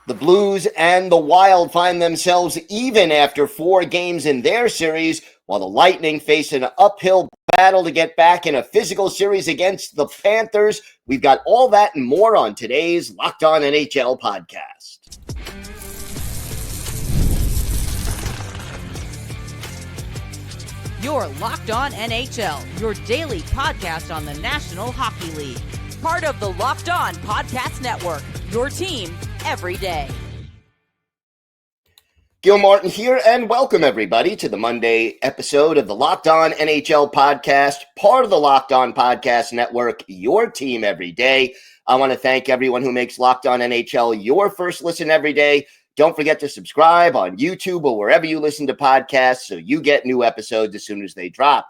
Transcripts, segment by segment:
The Blues and the Wild find themselves even after 4 games in their series, while the Lightning face an uphill battle to get back in a physical series against the Panthers. We've got all that and more on today's Locked On NHL podcast. You're Locked On NHL, your daily podcast on the National Hockey League. Part of the Locked On Podcast Network, your team every day. Gil Martin here, and welcome everybody to the Monday episode of the Locked On NHL podcast, part of the Locked On Podcast Network, your team every day. I want to thank everyone who makes Locked On NHL your first listen every day. Don't forget to subscribe on YouTube or wherever you listen to podcasts so you get new episodes as soon as they drop.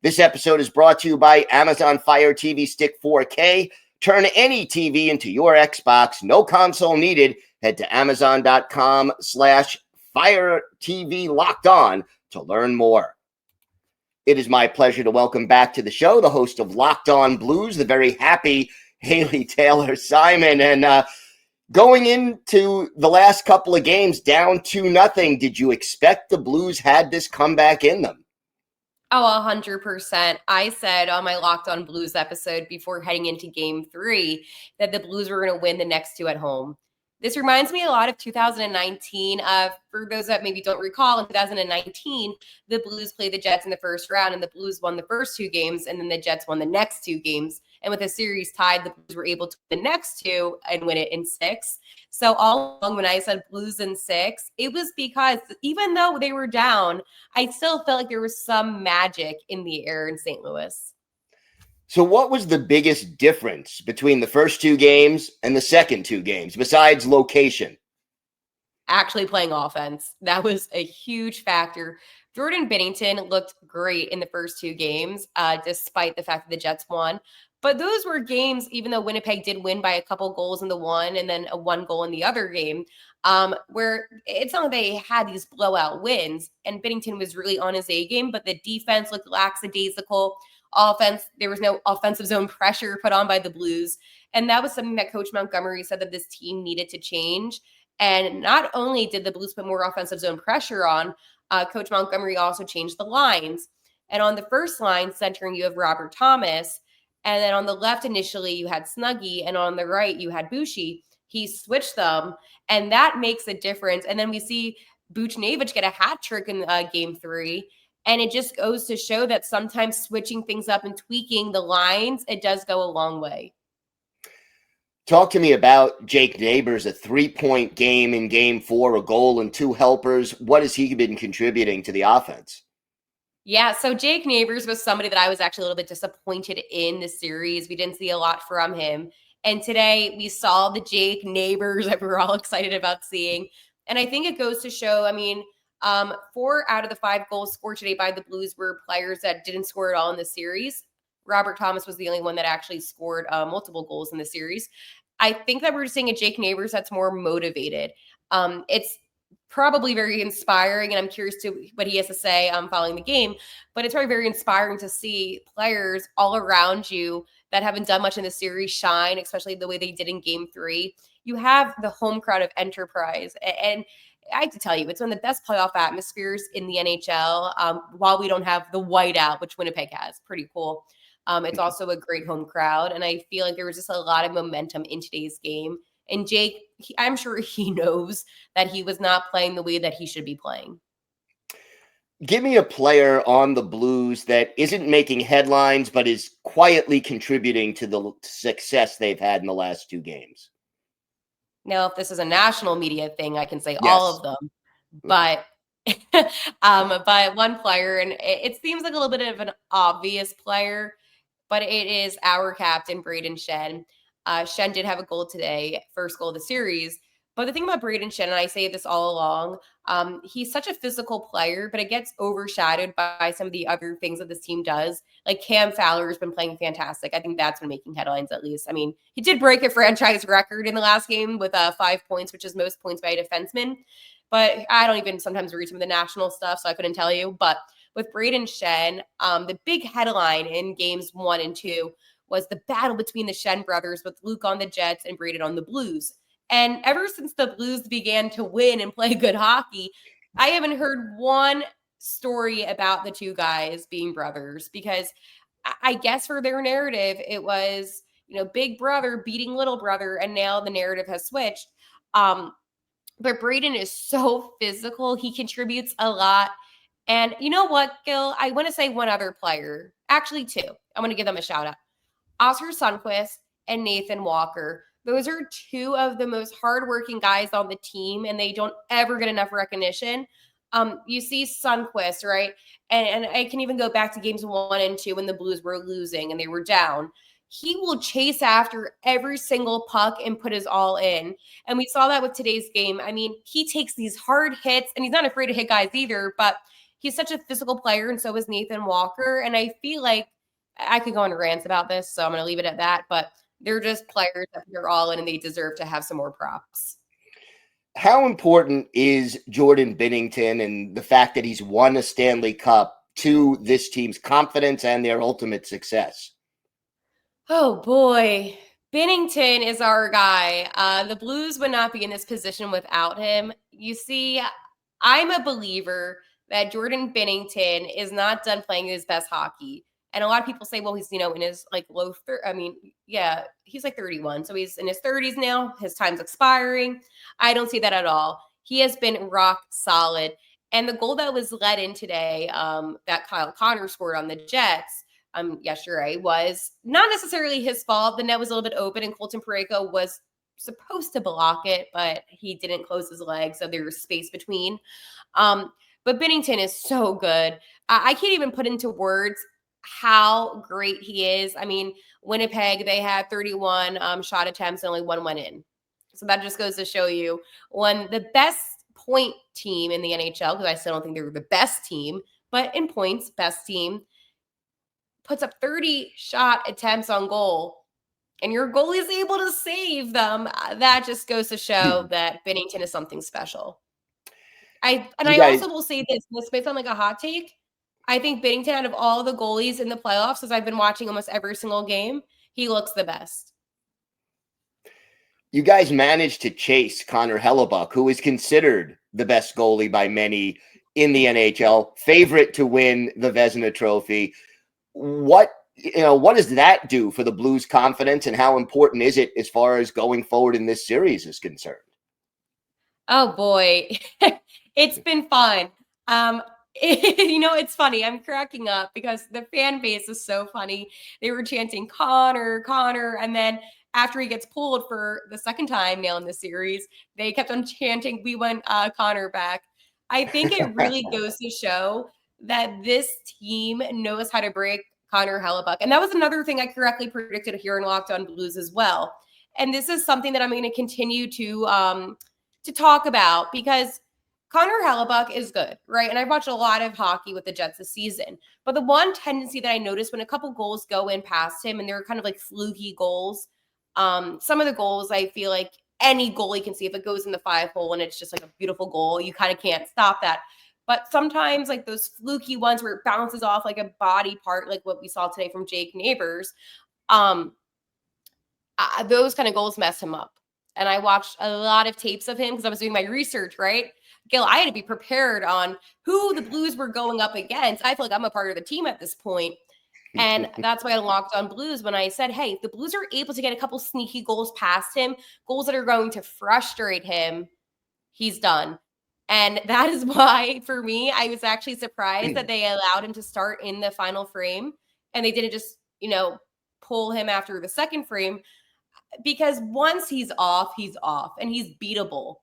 This episode is brought to you by Amazon Fire TV Stick 4K. Turn any TV into your Xbox. No console needed. Head to amazon.com/Fire TV Locked On to learn more. It is my pleasure to welcome back to the show the host of Locked On Blues, the very happy Haley Taylor Simon. And going into the last couple of games down 2-0, did you expect the Blues had this comeback in them? Oh, 100%. I said on my Locked On Blues episode before heading into Game 3 that the Blues were going to win the next two at home. This reminds me a lot of 2019. For those that maybe don't recall, in 2019, the Blues played the Jets in the first round, and the Blues won the first two games, and then the Jets won the next two games. And with the series tied, the Blues were able to win the next two and win it in 6. So all along when I said Blues in 6, it was because even though they were down, I still felt like there was some magic in the air in St. Louis. So what was the biggest difference between the first two games and the second two games, besides location? Actually playing offense. That was a huge factor. Jordan Binnington looked great in the first two games, despite the fact that the Jets won. But those were games, even though Winnipeg did win by a couple goals in the one and then a 1 goal in the other game, where it's not like they had these blowout wins. And Binnington was really on his A game, but the defense looked lackadaisical. Offense, there was no offensive zone pressure put on by the Blues. And that was something that Coach Montgomery said that this team needed to change. And not only did the Blues put more offensive zone pressure on, Coach Montgomery also changed the lines. And on the first line, centering, you have Robert Thomas. And then on the left, initially, you had Snuggie. And on the right, you had Bushi. He switched them. And that makes a difference. And then we see Buchnevich get a hat trick in Game 3. And it just goes to show that sometimes switching things up and tweaking the lines, it does go a long way. Talk to me about Jake Neighbors, a 3-point game in Game 4, a goal and 2 helpers. What has he been contributing to the offense? Yeah, so Jake Neighbors was somebody that I was actually a little bit disappointed in the series. We didn't see a lot from him. And today we saw the Jake Neighbors that we were all excited about seeing. And I think it goes to show, 4 out of the 5 goals scored today by the Blues were players that didn't score at all in the series. Robert Thomas was the only one that actually scored multiple goals in the series. I think that we're seeing a Jake Neighbors that's more motivated. It's probably very inspiring, and I'm curious to what he has to say following the game, but it's probably very inspiring to see players all around you that haven't done much in the series shine, especially the way they did in Game 3. You have the home crowd of Enterprise, and I have to tell you, it's one of the best playoff atmospheres in the NHL, while we don't have the whiteout, which Winnipeg has. Pretty cool. It's also a great home crowd, and I feel like there was just a lot of momentum in today's game. And Jake, I'm sure he knows that he was not playing the way that he should be playing. Give me a player on the Blues that isn't making headlines, but is quietly contributing to the success they've had in the last 2 games. Now, if this is a national media thing, I can say Yes. all of them, but but one player, and it seems like a little bit of an obvious player, but it is our captain, Brayden Schenn. Schenn did have a goal today, first goal of the series. But the thing about Brayden Schenn, and I say this all along, he's such a physical player, but it gets overshadowed by some of the other things that this team does. Like Cam Fowler has been playing fantastic. I think that's been making headlines at least. I mean, he did break a franchise record in the last game with 5 points, which is most points by a defenseman. But I don't even sometimes read some of the national stuff, so I couldn't tell you. But with Brayden Schenn, the big headline in games 1 and 2 was the battle between the Schenn brothers with Luke on the Jets and Brayden on the Blues. And ever since the Blues began to win and play good hockey, I haven't heard one story about the two guys being brothers, because I guess for their narrative, it was, big brother beating little brother. And now the narrative has switched. But Braden is so physical. He contributes a lot. And you know what, Gil? I want to say one other player, actually two. I'm going to give them a shout out. Oscar Sundquist and Nathan Walker. Those are two of the most hardworking guys on the team, and they don't ever get enough recognition. You see Sundquist, right? And I can even go back to games 1 and 2 when the Blues were losing and they were down. He will chase after every single puck and put his all in. And we saw that with today's game. I mean, he takes these hard hits, and he's not afraid to hit guys either, but he's such a physical player, and so is Nathan Walker. And I feel like I could go on rants about this, so I'm going to leave it at that. But they're just players that are all in, and they deserve to have some more props. How important is Jordan Binnington and the fact that he's won a Stanley Cup to this team's confidence and their ultimate success? Oh, boy. Binnington is our guy. The Blues would not be in this position without him. You see, I'm a believer that Jordan Binnington is not done playing his best hockey. And a lot of people say, well, he's, in his low he's 31. So he's in his 30s now. His time's expiring. I don't see that at all. He has been rock solid. And the goal that was let in today, that Kyle Connor scored on the Jets yesterday, was not necessarily his fault. The net was a little bit open, and Colton Parayko was supposed to block it, but he didn't close his legs, so there was space between. But Binnington is so good. I can't even put into words how great he is. I mean, Winnipeg, they had 31 shot attempts and only one went in. So that just goes to show you, the best point team in the NHL, because I still don't think they're the best team, but in points, best team, puts up 30 shot attempts on goal, and your goalie is able to save them. That just goes to show that Binnington is something special. I also will say this may sound like a hot take. I think Binnington, out of all the goalies in the playoffs, as I've been watching almost every single game, he looks the best. You guys managed to chase Connor Hellebuck, who is considered the best goalie by many in the NHL, favorite to win the Vezina Trophy. What does that do for the Blues' confidence, and how important is it as far as going forward in this series is concerned? Oh boy, it's been fun. It's funny. I'm cracking up because the fan base is so funny. They were chanting Connor, and then after he gets pulled for the second time now in the series, they kept on chanting, "We want Connor back." I think it really goes to show that this team knows how to break Connor Hellebuck. And that was another thing I correctly predicted here in Locked On Blues as well. And this is something that I'm going to continue to talk about, because Connor Hellebuck is good, right? And I've watched a lot of hockey with the Jets this season. But the one tendency that I noticed when a couple goals go in past him, and they're kind of like fluky goals, some of the goals I feel like any goalie can see if it goes in the 5-hole and it's just like a beautiful goal, you kind of can't stop that. But sometimes like those fluky ones where it bounces off like a body part, like what we saw today from Jake Neighbors, those kind of goals mess him up. And I watched a lot of tapes of him because I was doing my research, right? Gil, I had to be prepared on who the Blues were going up against. I feel like I'm a part of the team at this point. And that's why I Locked On Blues when I said, hey, if the Blues are able to get a couple sneaky goals past him, goals that are going to frustrate him, he's done. And that is why, for me, I was actually surprised that they allowed him to start in the final frame and they didn't just, pull him after the second frame, because once he's off and he's beatable.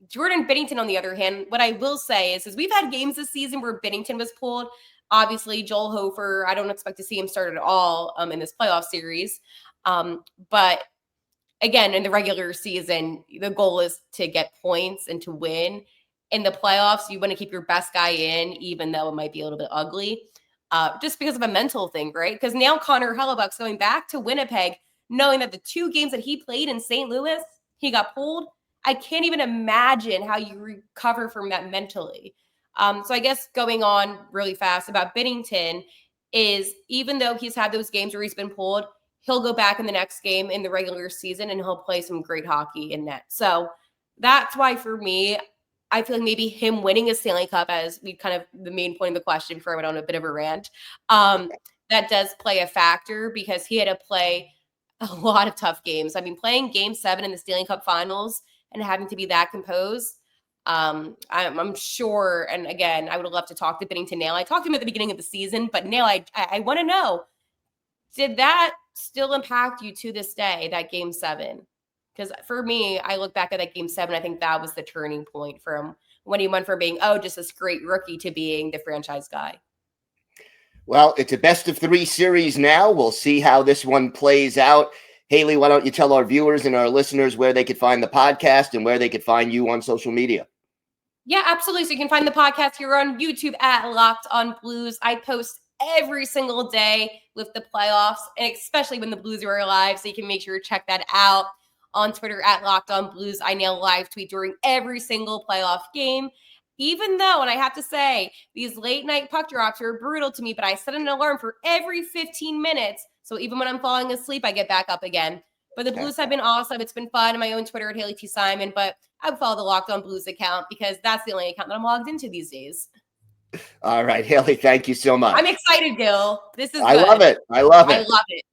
Jordan Binnington, on the other hand, what I will say is we've had games this season where Binnington was pulled. Obviously, Joel Hofer, I don't expect to see him start at all in this playoff series. But again, in the regular season, the goal is to get points and to win. In the playoffs, you want to keep your best guy in, even though it might be a little bit ugly, just because of a mental thing, right? Because now Connor Hellebuck's going back to Winnipeg, knowing that the 2 games that he played in St. Louis, he got pulled. I can't even imagine how you recover from that mentally. So I guess going on really fast about Binnington is, even though he's had those games where he's been pulled, he'll go back in the next game in the regular season and he'll play some great hockey in net. So that's why for me, I feel like maybe him winning a Stanley Cup, as we kind of the main point of the question before I went on a bit of a rant, that does play a factor because he had to play a lot of tough games. I mean, playing Game 7 in the Stanley Cup Finals and having to be that composed, I'm sure. And again, I would love to talk to Binnington Nail. I talked to him at the beginning of the season, but Nail, I want to know, did that still impact you to this day, that Game 7? Because for me, I look back at that Game 7, I think that was the turning point from when he went from being, just this great rookie to being the franchise guy. Well, it's a best of 3 series now. We'll see how this one plays out. Haley, why don't you tell our viewers and our listeners where they could find the podcast and where they could find you on social media? Yeah, absolutely. So you can find the podcast here on YouTube at Locked on Blues. I post every single day with the playoffs, and especially when the Blues are alive. So you can make sure to check that out. On Twitter at Locked on Blues, I now live tweet during every single playoff game. Even though, and I have to say, these late night puck drops are brutal to me, but I set an alarm for every 15 minutes. So even when I'm falling asleep, I get back up again. But the Blues have been awesome. It's been fun. On my own Twitter at Haley T. Simon, but I would follow the Locked on Blues account because that's the only account that I'm logged into these days. All right, Haley, thank you so much. I'm excited, Gil. This is good. I love it. I love it.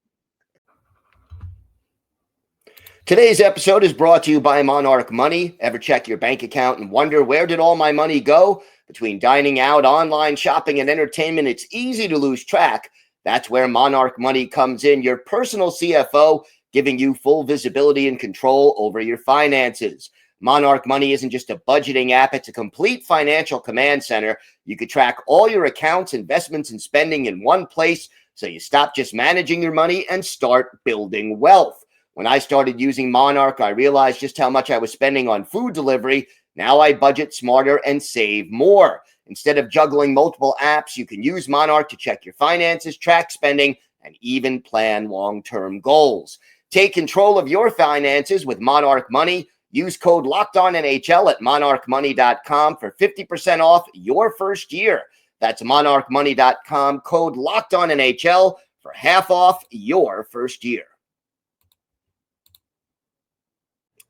Today's episode is brought to you by Monarch Money. Ever check your bank account and wonder, where did all my money go? Between dining out, online shopping, and entertainment, it's easy to lose track. That's where Monarch Money comes in, your personal CFO, giving you full visibility and control over your finances. Monarch Money isn't just a budgeting app, it's a complete financial command center. You can track all your accounts, investments, and spending in one place, so you stop just managing your money and start building wealth. When I started using Monarch, I realized just how much I was spending on food delivery. Now I budget smarter and save more. Instead of juggling multiple apps, you can use Monarch to check your finances, track spending, and even plan long-term goals. Take control of your finances with Monarch Money. Use code LOCKEDONNHL at monarchmoney.com for 50% off your first year. That's monarchmoney.com, code LOCKEDONNHL for half off your first year.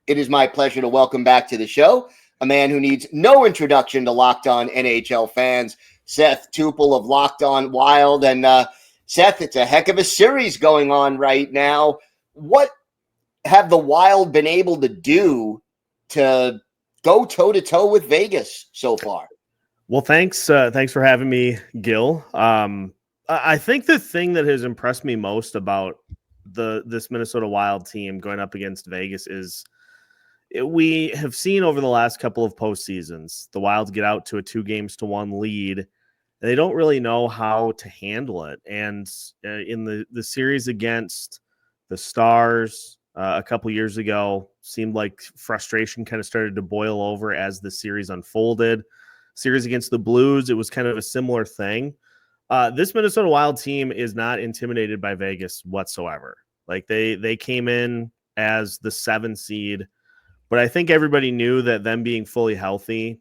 It is my pleasure to welcome back to the show a man who needs no introduction to Locked On NHL fans, Seth Toupal of Locked On Wild. And Seth, it's a heck of a series going on right now. What have the Wild been able to do to go toe-to-toe with Vegas so far? Well, thanks for having me, Gil. I think the thing that has impressed me most about this Minnesota Wild team going up against Vegas is we have seen over the last couple of postseasons, the Wild get out to a 2-1 lead, and they don't really know how to handle it. And in the series against the Stars a couple years ago, seemed like frustration kind of started to boil over as the series unfolded. Series against the Blues, it was kind of a similar thing. This Minnesota Wild team is not intimidated by Vegas whatsoever. Like they came in as the 7 seed, but I think everybody knew that them being fully healthy,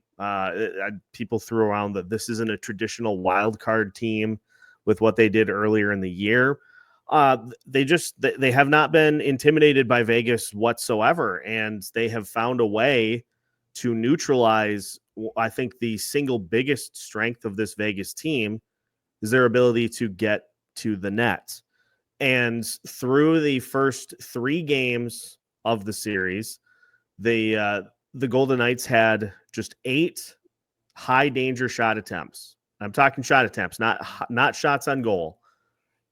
people threw around that this isn't a traditional wild card team with what they did earlier in the year. They have not been intimidated by Vegas whatsoever, and they have found a way to neutralize, I think, the single biggest strength of this Vegas team is their ability to get to the net. And through the first 3 games of the series, the Golden Knights had just 8 high danger shot attempts. I'm talking shot attempts, not shots on goal.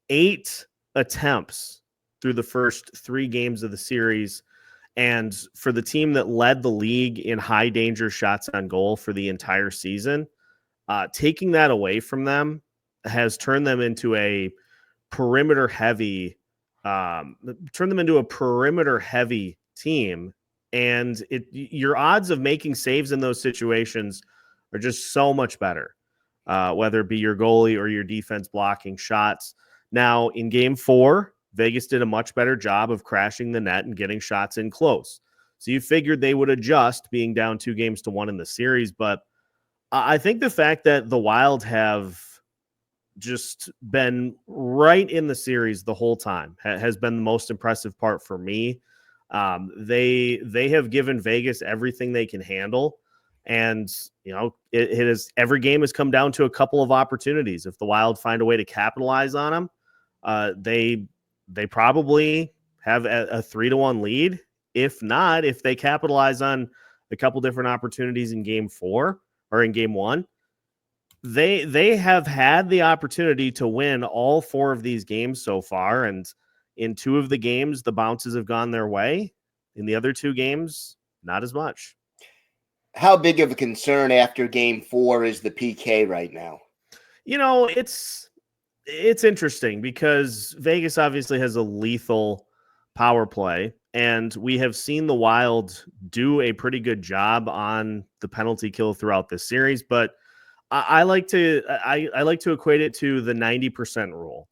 8 attempts through the first 3 games of the series. And for the team that led the league in high danger shots on goal for the entire season, taking that away from them has turned them into a perimeter heavy team. And your odds of making saves in those situations are just so much better, whether it be your goalie or your defense blocking shots. Now, in Game 4, Vegas did a much better job of crashing the net and getting shots in close. So you figured they would adjust being down 2-1 in the series. But I think the fact that the Wild have just been right in the series the whole time, has been the most impressive part for me. They have given Vegas everything they can handle. And, it is every game has come down to a couple of opportunities. If the Wild find a way to capitalize on them, they probably have a 3-1 lead. If not, if they capitalize on a couple different opportunities in game 4 or in game 1, they have had the opportunity to win all 4 of these games so far. And in 2 of the games, the bounces have gone their way. In the other 2 games, not as much. How big of a concern after game 4 is the PK right now? It's interesting because Vegas obviously has a lethal power play, and we have seen the Wild do a pretty good job on the penalty kill throughout this series. But I like to equate it to the 90% rule.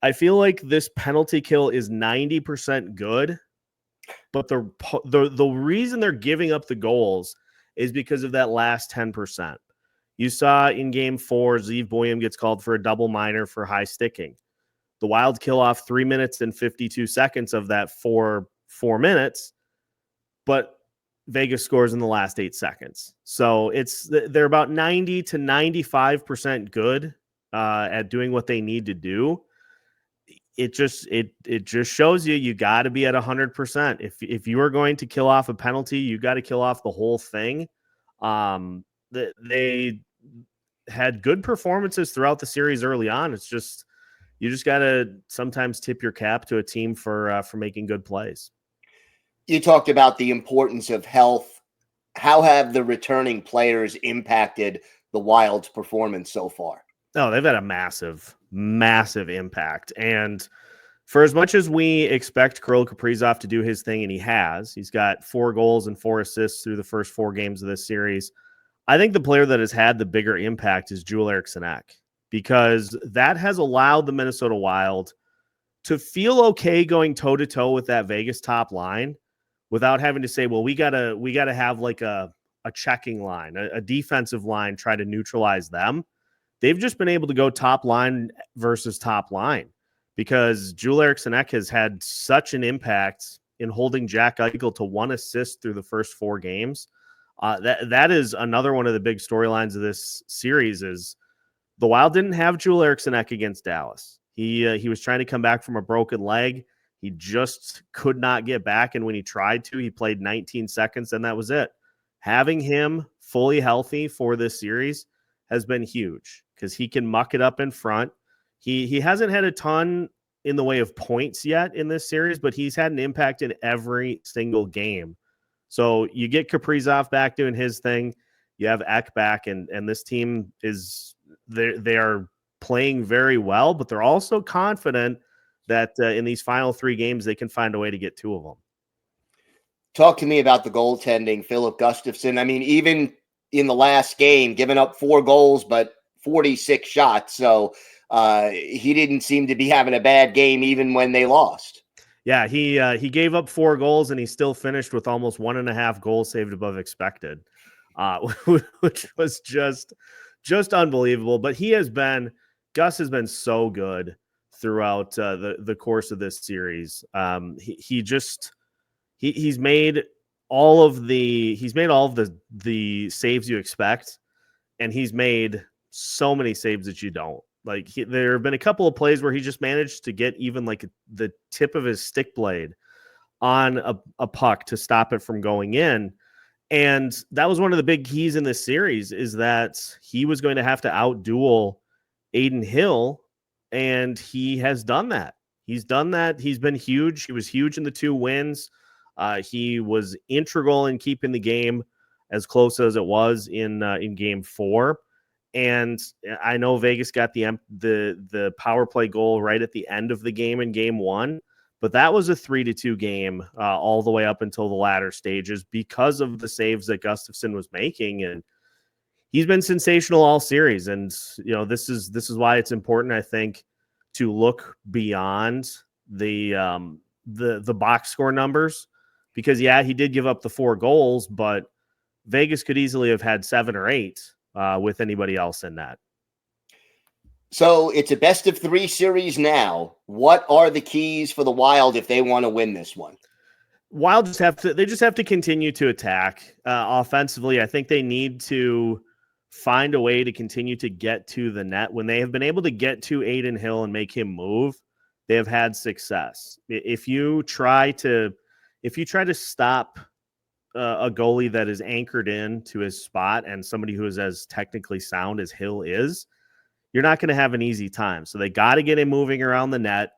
I feel like this penalty kill is 90% good, but the reason they're giving up the goals is because of that last 10%. You saw in game 4, Zeev Boyum gets called for a double minor for high sticking. The Wild kill off 3 minutes and 52 seconds of that 4 minutes, but Vegas scores in the last 8 seconds. So they're about 90 to 95% good at doing what they need to do. It just shows you got to be at 100%. If you are going to kill off a penalty, you got to kill off the whole thing. They had good performances throughout the series early on. It's just you just got to sometimes tip your cap to a team for making good plays. You talked about the importance of health. How have the returning players impacted the Wild's performance so far? Oh, they've had a massive, massive impact. And for as much as we expect Kirill Kaprizov to do his thing, and he's got 4 goals and 4 assists through the first 4 games of this series, I think the player that has had the bigger impact is Joel Eriksson Ek, because that has allowed the Minnesota Wild to feel okay going toe-to-toe with that Vegas top line without having to say, well, we gotta have like a checking line, a defensive line, try to neutralize them. They've just been able to go top line versus top line because Joel Eriksson Ek has had such an impact in holding Jack Eichel to 1 assist through the first 4 games. That is another one of the big storylines of this series is the Wild didn't have Joel Eriksson Ek against Dallas. He was trying to come back from a broken leg. He just could not get back, and when he tried to, he played 19 seconds, and that was it. Having him fully healthy for this series has been huge because he can muck it up in front. He hasn't had a ton in the way of points yet in this series, but he's had an impact in every single game. So you get Kaprizov back doing his thing. You have Ek back, and this team they are playing very well, but they're also confident that in these final 3 games, they can find a way to get 2 of them. Talk to me about the goaltending, Philip Gustafsson. I mean, even in the last game, giving up 4 goals, but 46 shots. So he didn't seem to be having a bad game even when they lost. Yeah, he gave up 4 goals, and he still finished with almost 1.5 goals saved above expected, which was just unbelievable. But Gus has been so good throughout the course of this series. He's made all of the saves you expect, and he's made so many saves that you don't. Like there have been a couple of plays where he just managed to get even like the tip of his stick blade on a puck to stop it from going in. And that was one of the big keys in this series is that he was going to have to outduel Adin Hill, and he has done that. He's done that. He's been huge. He was huge in the 2 wins. He was integral in keeping the game as close as it was in game 4. And I know Vegas got the power play goal right at the end of the game in game 1, but that was a 3-2 game all the way up until the latter stages because of the saves that Gustafsson was making. And he's been sensational all series. And, this is why it's important, I think, to look beyond the box score numbers because, yeah, he did give up the 4 goals, but Vegas could easily have had 7 or 8 with anybody else in that. So it's a best of 3 series now. What are the keys for the Wild if they want to win this one? Wild just have to continue to attack offensively. I think they need to find a way to continue to get to the net. When they have been able to get to Adin Hill and make him move, they have had success. If you try to stop a goalie that is anchored in to his spot and somebody who is as technically sound as Hill is, you're not going to have an easy time. So they got to get him moving around the net.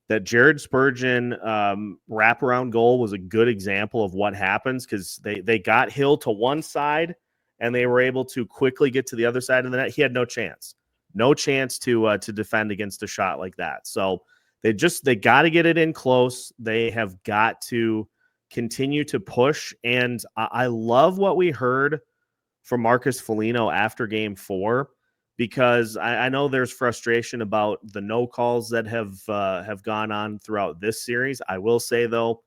That Jared Spurgeon wraparound goal was a good example of what happens, because they got Hill to one side and they were able to quickly get to the other side of the net. He had no chance to defend against a shot like that. So they got to get it in close. They have got to continue to push. And I love what we heard from Marcus Foligno after Game 4. Because I know there's frustration about the no calls that have gone on throughout this series. I will say, though,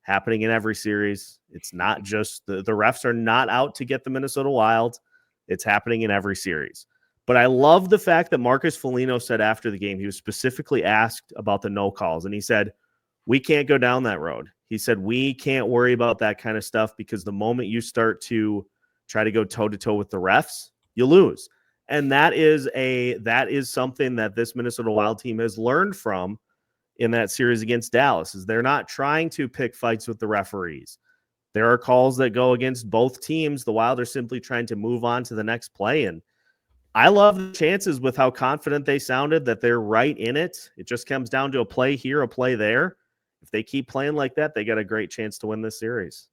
happening in every series. It's not just the refs are not out to get the Minnesota Wild. It's happening in every series. But I love the fact that Marcus Foligno said after the game, he was specifically asked about the no calls. And he said, we can't go down that road. He said, we can't worry about that kind of stuff, because the moment you start to try to go toe-to-toe with the refs, you lose. And that is something that this Minnesota Wild team has learned from in that series against Dallas, is they're not trying to pick fights with the referees. There are calls that go against both teams. The Wild are simply trying to move on to the next play. And I love the chances with how confident they sounded that they're right in it. It just comes down to a play here, a play there. If they keep playing like that, they got a great chance to win this series.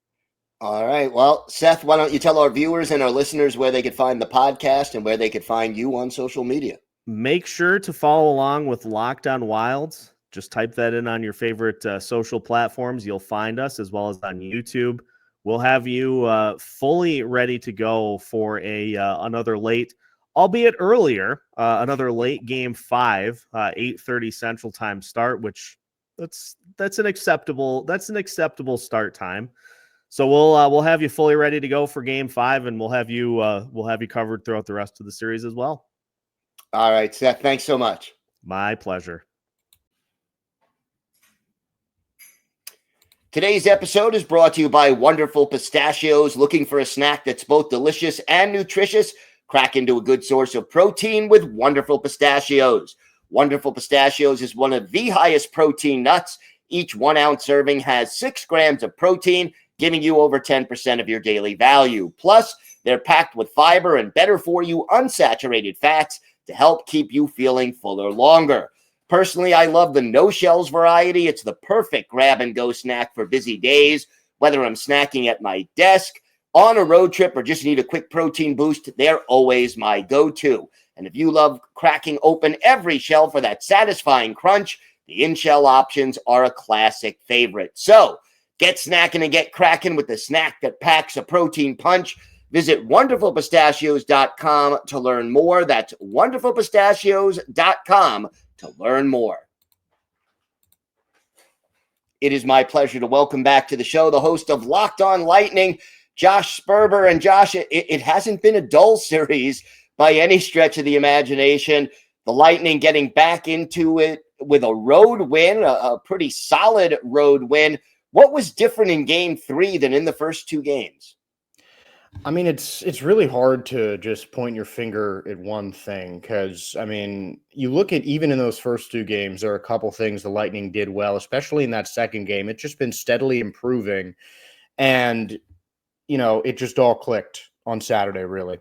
All right. Well, Seth, why don't you tell our viewers and our listeners where they could find the podcast and where they could find you on social media? Make sure to follow along with Locked On Wild. Just type that in on your favorite social platforms. You'll find us, as well as on YouTube. We'll have you fully ready to go for another late, albeit earlier, another late Game 5, 8:30 Central Time start, which that's an acceptable start time. So we'll have you fully ready to go for Game 5, and we'll have you covered throughout the rest of the series as well. All right, Seth, thanks so much. My pleasure. Today's episode is brought to you by Wonderful Pistachios. Looking for a snack that's both delicious and nutritious? Crack into a good source of protein with Wonderful Pistachios. Wonderful Pistachios is one of the highest protein nuts. Each 1 ounce serving has 6 grams of protein, giving you over 10% of your daily value. Plus, they're packed with fiber and better-for-you unsaturated fats to help keep you feeling fuller longer. Personally, I love the no-shells variety. It's the perfect grab-and-go snack for busy days. Whether I'm snacking at my desk, on a road trip, or just need a quick protein boost, they're always my go-to. And if you love cracking open every shell for that satisfying crunch, the in-shell options are a classic favorite. So, get snacking and get cracking with the snack that packs a protein punch. Visit wonderfulpistachios.com to learn more. That's wonderfulpistachios.com to learn more. It is my pleasure to welcome back to the show the host of Locked On Lightning, Josh Sperber. And Josh, it hasn't been a dull series by any stretch of the imagination. The Lightning getting back into it with a road win, a pretty solid road win. What was different in Game 3 than in the first 2 games? I mean, it's really hard to just point your finger at one thing, because, I mean, you look at even in those first 2 games, there are a couple things the Lightning did well, especially in that second game. It's just been steadily improving, and, you know, it just all clicked on Saturday, really.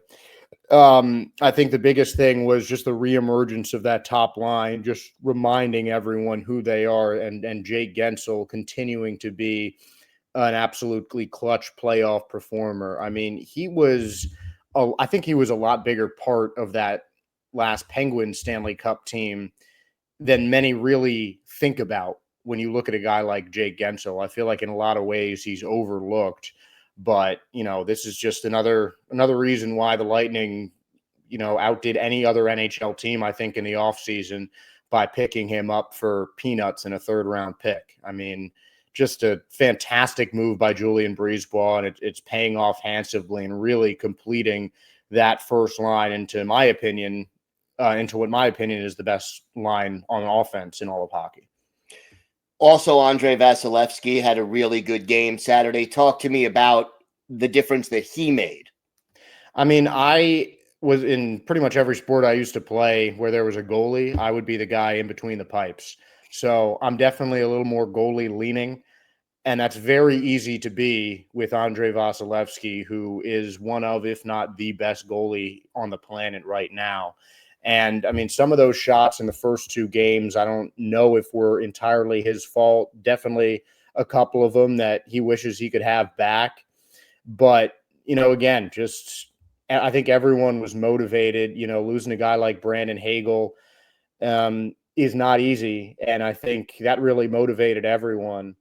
I think the biggest thing was just the reemergence of that top line, just reminding everyone who they are, and Jake Guentzel continuing to be an absolutely clutch playoff performer. I mean, I think he was a lot bigger part of that last Penguins Stanley Cup team than many really think about when you look at a guy like Jake Guentzel. I feel like in a lot of ways he's overlooked, but, you know, this is just another reason why the Lightning, you know, outdid any other NHL team, I think, in the offseason by picking him up for peanuts in a 3rd-round pick. I mean, just a fantastic move by Julien Brisebois, and it's paying off handsomely and really completing that first line into, in my opinion, into what my opinion is the best line on offense in all of hockey. Also, Andrei Vasilevsky had a really good game Saturday. Talk to me about the difference that he made. I mean, I was in pretty much every sport I used to play where there was a goalie, I would be the guy in between the pipes. So I'm definitely a little more goalie leaning. And that's very easy to be with Andrei Vasilevsky, who is one of, if not the best goalie on the planet right now. And I mean, some of those shots in the first two games, I don't know if were entirely his fault. Definitely a couple of them that he wishes he could have back. But, again, just I think everyone was motivated. Losing a guy like Brandon Hagel is not easy. And I think that really motivated everyone.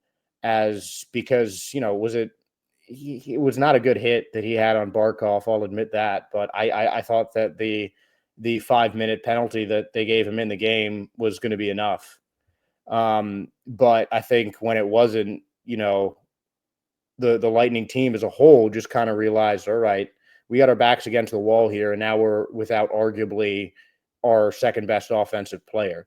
Because it was not a good hit that he had on Barkov. I'll admit that, but I thought that the 5-minute penalty that they gave him in the game was going to be enough. But I think when it wasn't, the Lightning team as a whole just kind of realized, all right, we got our backs against the wall here, and now we're without arguably our second best offensive player.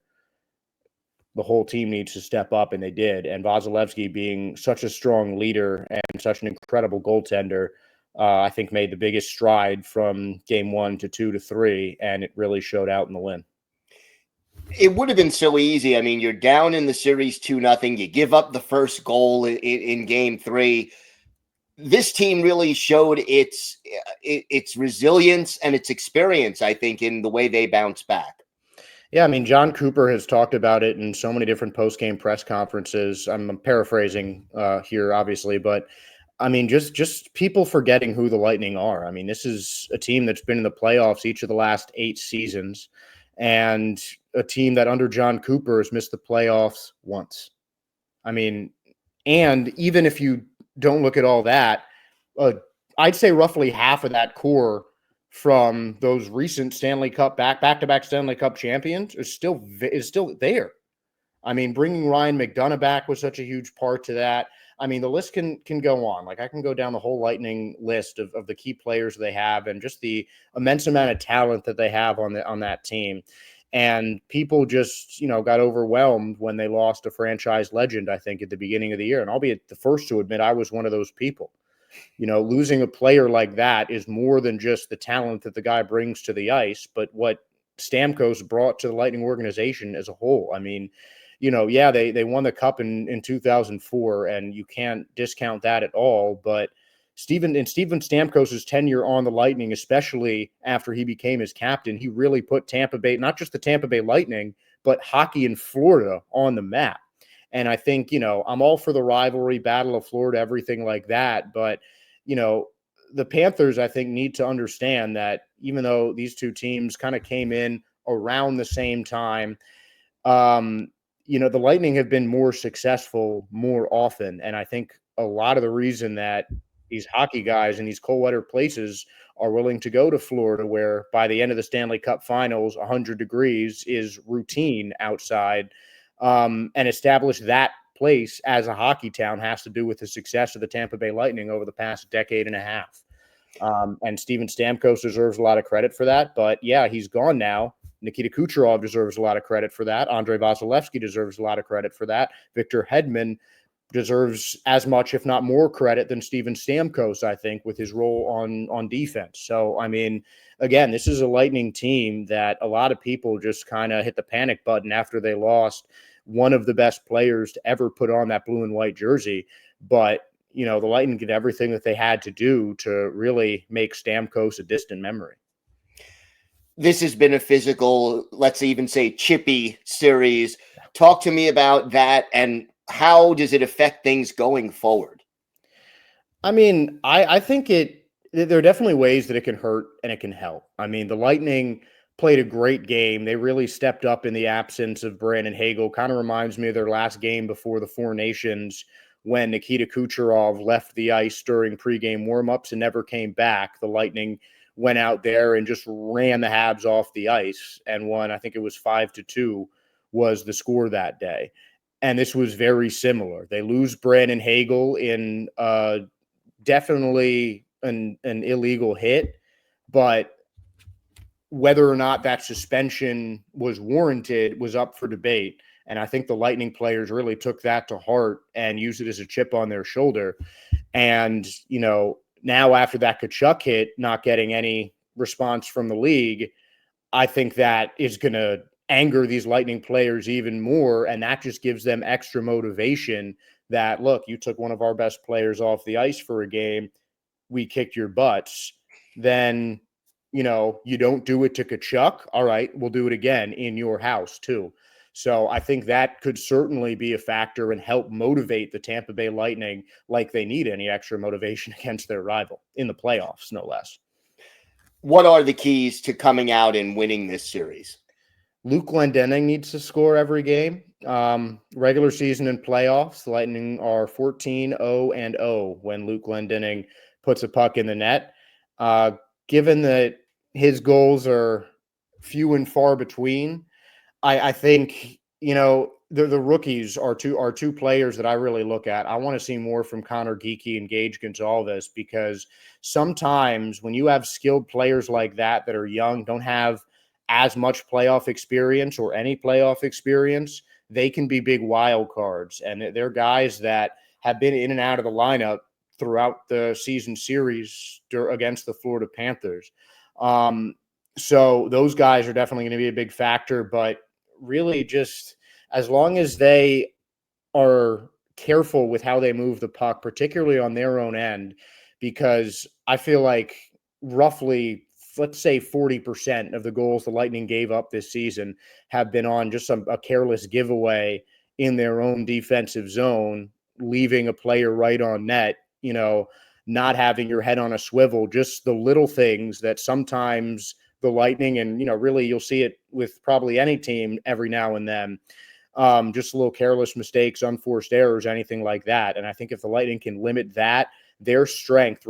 The whole team needs to step up, and they did. And Vasilevsky, being such a strong leader and such an incredible goaltender, I think made the biggest stride from game 1 to 2 to 3, and it really showed out in the win. It would have been so easy. I mean, you're down in the series 2-0. You give up the first goal in game 3. This team really showed its resilience and its experience, I think, in the way they bounce back. Yeah, I mean, John Cooper has talked about it in so many different post-game press conferences. I'm paraphrasing here, obviously, but I mean, just people forgetting who the Lightning are. I mean, this is a team that's been in the playoffs each of the last 8 seasons, and a team that under John Cooper has missed the playoffs once. I mean, and even if you don't look at all that, I'd say roughly half of that core from those recent Stanley Cup back-to-back Stanley Cup champions is still there. I mean, bringing Ryan McDonough back was such a huge part to that. I mean, the list can go on. Like, I can go down the whole Lightning list of the key players they have and just the immense amount of talent that they have on that team. And people just, got overwhelmed when they lost a franchise legend, I think, at the beginning of the year. And I'll be the first to admit I was one of those people. Losing a player like that is more than just the talent that the guy brings to the ice, but what Stamkos brought to the Lightning organization as a whole. I mean, they won the cup in 2004, and you can't discount that at all. But Steven Stamkos' tenure on the Lightning, especially after he became his captain, he really put Tampa Bay, not just the Tampa Bay Lightning, but hockey in Florida on the map. And I think, I'm all for the rivalry, Battle of Florida, everything like that. But, the Panthers, I think, need to understand that even though these two teams kind of came in around the same time, the Lightning have been more successful more often. And I think a lot of the reason that these hockey guys in these cold weather places are willing to go to Florida, where by the end of the Stanley Cup Finals, 100 degrees is routine outside, and establish that place as a hockey town, has to do with the success of the Tampa Bay Lightning over the past decade and a half. And Steven Stamkos deserves a lot of credit for that. But yeah, he's gone now. Nikita Kucherov deserves a lot of credit for that. Andrei Vasilevsky deserves a lot of credit for that. Victor Hedman deserves as much, if not more, credit than Steven Stamkos, I think, with his role on defense. So, I mean, again, this is a Lightning team that a lot of people just kind of hit the panic button after they lost one of the best players to ever put on that blue and white jersey. But, the Lightning did everything that they had to do to really make Stamkos a distant memory. This has been a physical, let's even say chippy series. Talk to me about that, and how does it affect things going forward? I mean, I think there are definitely ways that it can hurt and it can help. I mean, the Lightning played a great game. They really stepped up in the absence of Brandon Hagel. Kind of reminds me of their last game before the Four Nations, when Nikita Kucherov left the ice during pregame warmups and never came back. The Lightning went out there and just ran the Habs off the ice and won. I think it was 5-2 was the score that day. And this was very similar. They lose Brandon Hagel in definitely an illegal hit, but whether or not that suspension was warranted was up for debate. And I think the Lightning players really took that to heart and used it as a chip on their shoulder. And, now after that Tkachuk hit, not getting any response from the league, I think that is going to anger these Lightning players even more. And that just gives them extra motivation that, look, you took one of our best players off the ice for a game. We kicked your butts. Then, you don't do it to Tkachuk. All right, we'll do it again in your house too. So I think that could certainly be a factor and help motivate the Tampa Bay Lightning like they need any extra motivation against their rival in the playoffs, no less. What are the keys to coming out and winning this series? Luke Glendening needs to score every game. Regular season and playoffs, the Lightning are 14-0-0 when Luke Glendening puts a puck in the net. Given that his goals are few and far between, I think, the rookies are two players that I really look at. I want to see more from Connor Geekie and Gage Gonzalez, because sometimes when you have skilled players like that are young, don't have as much playoff experience or any playoff experience, they can be big wild cards. And they're guys that have been in and out of the lineup throughout the season series against the Florida Panthers. So those guys are definitely going to be a big factor, but really just as long as they are careful with how they move the puck, particularly on their own end, because I feel like roughly, let's say 40% of the goals the Lightning gave up this season have been on just a careless giveaway in their own defensive zone, leaving a player right on net, not having your head on a swivel, just the little things that sometimes the Lightning, and, really you'll see it with probably any team every now and then, just little careless mistakes, unforced errors, anything like that. And I think if the Lightning can limit that, their strength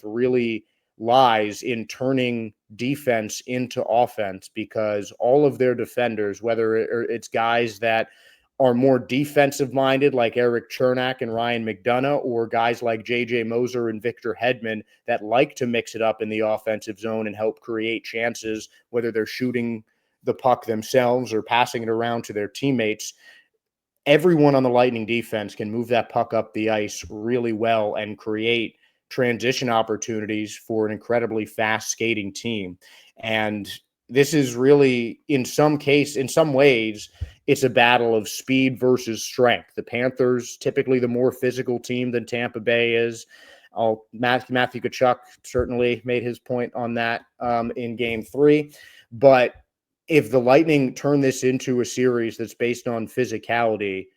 really lies in turning defense into offense, because all of their defenders, whether it's guys that are more defensive minded like Eric Chernak and Ryan McDonough, or guys like JJ Moser and Victor Hedman that like to mix it up in the offensive zone and help create chances, whether they're shooting the puck themselves or passing it around to their teammates. Everyone on the Lightning defense can move that puck up the ice really well and create transition opportunities for an incredibly fast skating team. And this is really, in some ways, it's a battle of speed versus strength. The Panthers, typically the more physical team than Tampa Bay is. Matthew Tkachuk certainly made his point on that in Game 3. But if the Lightning turn this into a series that's based on physicality,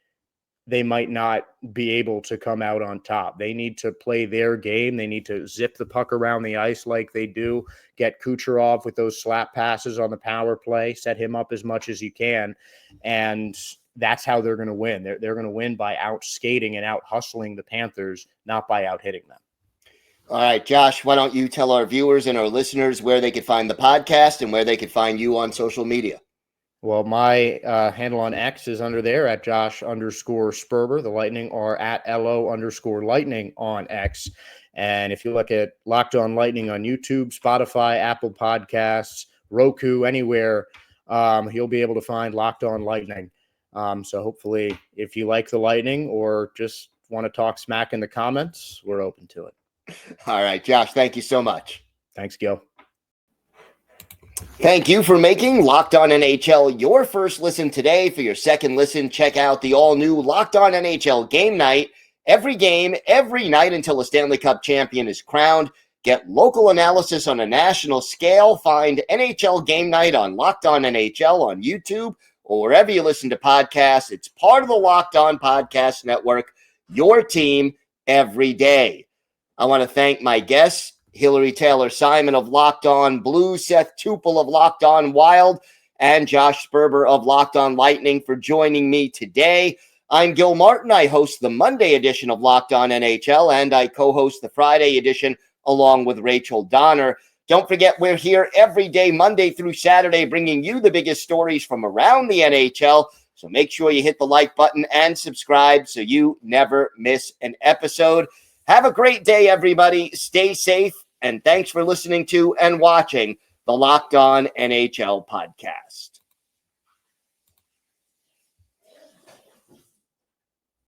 they might not be able to come out on top. They need to play their game. They need to zip the puck around the ice like they do, get Kucherov with those slap passes on the power play, set him up as much as you can, and that's how they're going to win. They're going to win by out skating and out hustling the Panthers, not by out hitting them. All right, Josh, why don't you tell our viewers and our listeners where they could find the podcast and where they could find you on social media? Well, my handle on X is under there at Josh_Sperber. The Lightning are at LO_Lightning on X. And if you look at Locked On Lightning on YouTube, Spotify, Apple Podcasts, Roku, anywhere, you'll be able to find Locked On Lightning. So hopefully, if you like the Lightning or just want to talk smack in the comments, we're open to it. All right, Josh, thank you so much. Thanks, Gil. Thank you for making Locked On NHL your first listen today. For your second listen, check out the all-new Locked On NHL Game Night. Every game, every night until a Stanley Cup champion is crowned. Get local analysis on a national scale. Find NHL Game Night on Locked On NHL on YouTube or wherever you listen to podcasts. It's part of the Locked On Podcast Network, your team every day. I want to thank my guests, Hillary Taylor Simon of Locked On Blue, Seth Toupal of Locked On Wild, and Josh Sperber of Locked On Lightning for joining me today. I'm Gil Martin. I host the Monday edition of Locked On NHL, and I co-host the Friday edition along with Rachel Donner. Don't forget, we're here every day, Monday through Saturday, bringing you the biggest stories from around the NHL. So make sure you hit the like button and subscribe so you never miss an episode. Have a great day, everybody. Stay safe, and thanks for listening to and watching the the Locked On NHL podcast.